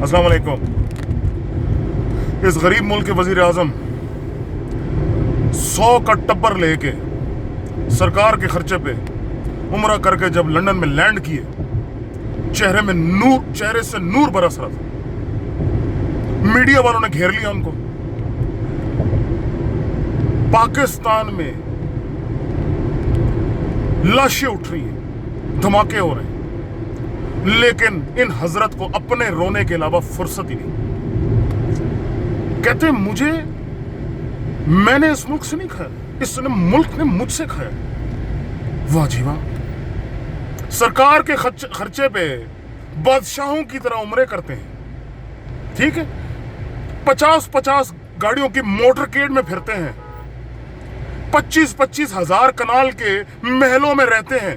अस्सलाम वालेकुम। इस गरीब मुल्क के वजीर आजम 100 का टब्बर लेके सरकार के खर्चे पे उम्रा करके जब लंदन में लैंड किए, चेहरे से नूर बरस रहा था। मीडिया वालों ने घेर लिया उनको। पाकिस्तान में लाशें उठ रही हैं, धमाके हो रहे हैं, लेकिन इन हजरत को अपने रोने के अलावा फुर्सत ही नहीं। कहते मैंने इस मुल्क से नहीं खाया, इस मुल्क ने मुझसे खाया। वाह जी वाह। सरकार के खर्चे पे बादशाहों की तरह उम्रे करते हैं, ठीक है। 50-50 गाड़ियों की मोटरकेड में फिरते हैं, 25-25 हजार कनाल के महलों में रहते हैं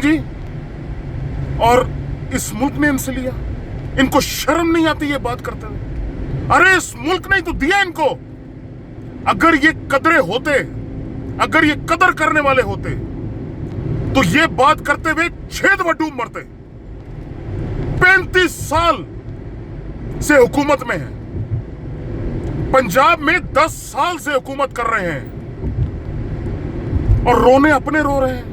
जी। और इस मुल्क ने इनसे लिया। इनको शर्म नहीं आती ये बात करते हुए? अरे इस मुल्क ने तो दिया इनको। अगर ये कदरे होते, अगर ये कदर करने वाले होते तो ये बात करते हुए छेद व डूब मरते। 35 साल से हुकूमत में है, पंजाब में 10 साल से हुकूमत कर रहे हैं और रोने अपने रो रहे हैं।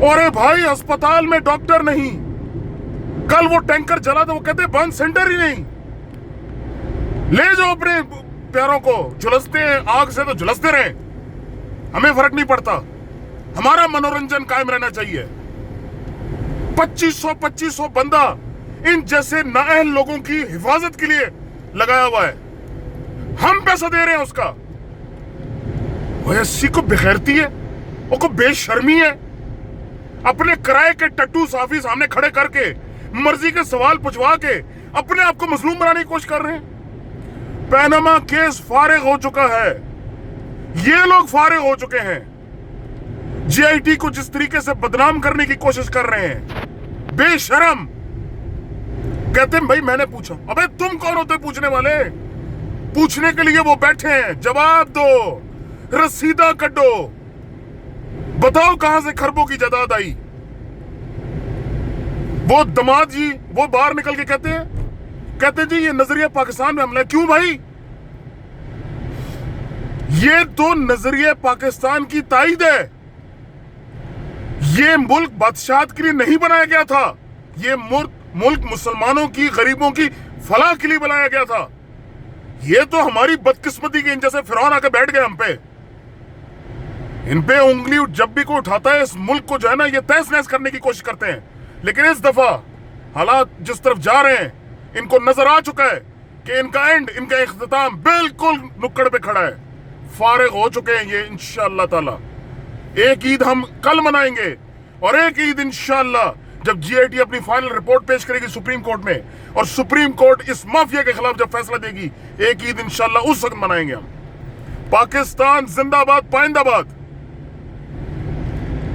अरे भाई, अस्पताल में डॉक्टर नहीं। कल वो टैंकर जला तो वो कहते बर्न सेंटर ही नहीं। ले जाओ अपने प्यारों को, झुलसते हैं आग से तो झुलसते रहे, हमें फर्क नहीं पड़ता। हमारा मनोरंजन कायम रहना चाहिए। 2500 बंदा इन जैसे नाअहल लोगों की हिफाजत के लिए लगाया हुआ है। हम पैसा दे रहे हैं उसका। वो ऐसी को बेगैरती है, वो को बेशर्मी है। अपने किराए के टट्टू साफी सामने खड़े करके मर्जी के सवाल पूछवा के अपने आप को मजलूम बनाने की कोशिश कर रहे हैं। पैनामा केस फारिग हो चुका है, ये लोग फारिग हो चुके हैं। जीआईटी को जिस तरीके से बदनाम करने की कोशिश कर रहे हैं, बेशरम। कहते हैं भाई मैंने पूछा। अबे तुम कौन होते पूछने वाले? पूछने के लिए वो बैठे हैं। जवाब दो, रसीदा कड्डो, बताओ कहां से खरबों की जायदाद आई। वो दमाद जी वो बाहर निकल के कहते जी ये नजरिया पाकिस्तान में हमला। क्यों भाई? ये तो नजरिया पाकिस्तान की ताईद है। ये मुल्क बादशाहत के लिए नहीं बनाया गया था। ये मुल्क मुसलमानों की, गरीबों की फलाह के लिए बनाया गया था। ये तो हमारी बदकिस्मती की, इन जैसे फिरौन आके बैठ गए हम पे। इन पे उंगली जब भी कोई उठाता है इस मुल्क को जो है ना, ये तहस नहस करने की कोशिश करते हैं। लेकिन इस दफा हालात जिस तरफ जा रहे हैं, इनको नजर आ चुका है कि इनका एंड, इनका इख्तिताम बिल्कुल नुक्कड़ पे खड़ा है। फारिग हो चुके हैं ये इंशाअल्लाह ताला। एक ईद हम कल मनाएंगे और एक ईद इंशाअल्लाह जब जीआईटी अपनी फाइनल रिपोर्ट पेश करेगी सुप्रीम कोर्ट में, और सुप्रीम कोर्ट इस माफिया के खिलाफ जब फैसला देगी, एक ईद इंशाअल्लाह उस वक्त मनाएंगे हम। पाकिस्तान जिंदाबाद, पाइंदाबाद।